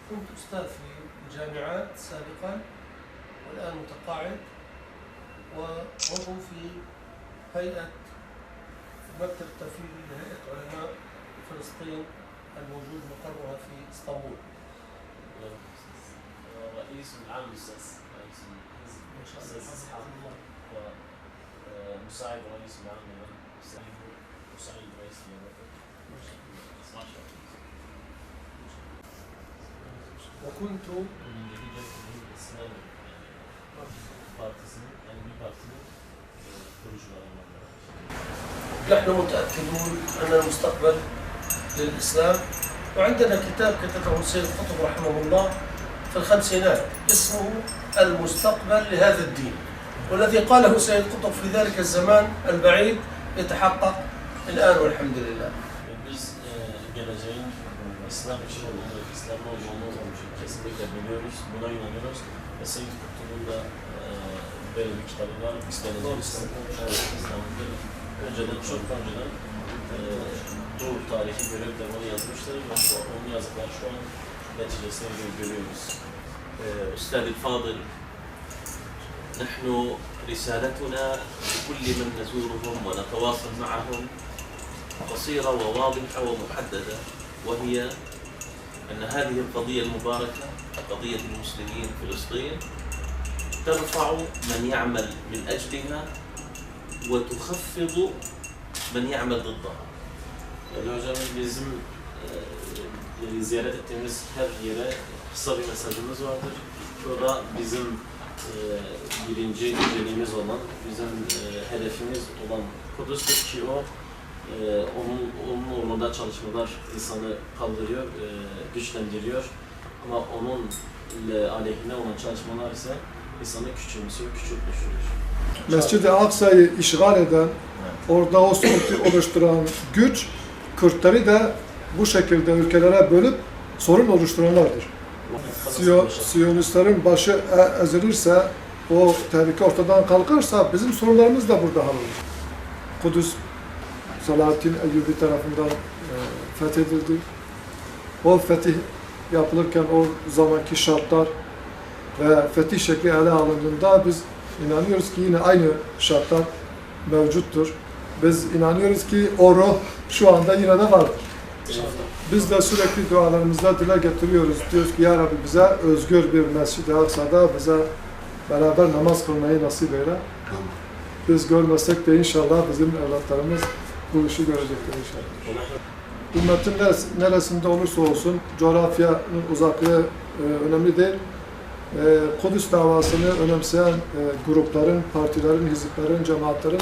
كنت أستاذ في الجامعات سابقا، والآن متقاعد وعضو في هيئة المكتب التنفيذي لهيئة علماء فلسطين الموجود مقرها في اسطنبول. رئيس العام الأستاذ رئيس الحزب الأستاذ إسحاق، ومساعد رئيس العام مساعد رئيس الوفد. وكنت نحن متأكدون أن المستقبل للإسلام، وعندنا كتاب كتبه السيد قطب رحمه الله في الخمسينات اسمه المستقبل لهذا الدين، والذي قاله سيد قطب في ذلك الزمان البعيد يتحقق الآن والحمد لله. Biz geleceğin İslam için olduğunu, İslam'ın olduğunu kesinlikle biliyoruz, buna inanıyoruz. Ve Seyyid Kutub'un da böyle bir kitabı var, İslam'ın İslam'ın önceden, çok önceden doğru tarihi bölümleri yazmışlar ve onun yazıkları şu an neticesini görüyoruz. أستاذ الفاضل، نحن رسالتنا لكل من نزورهم ونتواصل معهم قصيرة وواضحة ومحددة، وهي أن هذه القضية المباركة قضية المسلمين في فلسطين ترفع من يعمل من أجلها وتخفض من يعمل ضدها. Yani hocam bizim ziyaret ettiğimiz her yere kısa bir mesajımız vardır. O da bizim birinci önceliğimiz olan, bizim hedefimiz olan Kudüs'tür ki o onun uğrunda çalışmalar insanı kaldırıyor, güçlendiriyor. Ama onun aleyhine olan çalışmalar ise insanı küçümsüyor, küçük düşürüyor. Mescid-i Aksa'yı işgal eden, orada o sorunu oluşturan güç, Kürtleri de bu şekilde ülkelere bölüp sorun oluşturanlardır. Siyonistlerin başı ezilirse, o tehlike ortadan kalkarsa bizim sorunlarımız da burada hallolur. Kudüs, Selahaddin Eyyubi tarafından fethedildi. O fetih yapılırken o zamanki şartlar ve fetih şekli ele alındığında biz inanıyoruz ki yine aynı şartlar mevcuttur. Biz inanıyoruz ki o ruh şu anda yine de vardır. Biz de sürekli dualarımızda dile getiriyoruz. Diyoruz ki ya Rabbi bize özgür bir Mescid-i Aksa'da bize beraber namaz kılmayı nasip eyle. Biz görmesek de inşallah bizim evlatlarımız bu işi görecektir inşallah. Ümmetin neresinde olursa olsun coğrafyanın uzaklığı önemli değil. Kudüs davasını önemseyen grupların, partilerin, hiziplerin, cemaatlerin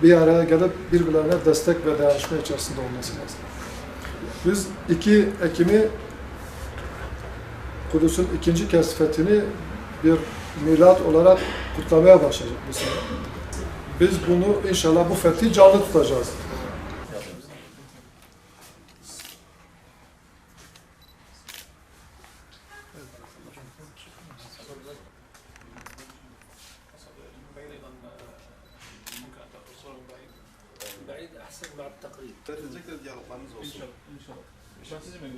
bir araya gelip birbirlerine destek ve dayanışma içerisinde olması lazım. Biz 2 Ekim'i Kudüs'ün ikinci kez fethini bir milat olarak kutlamaya başlayacak bu sene. Biz bunu inşallah bu fethi canlı tutacağız. بعيد أحسن مع التقريب. Özellikle diyaloglarınız olsun. İnşallah. İnşallah. Ben sizi mi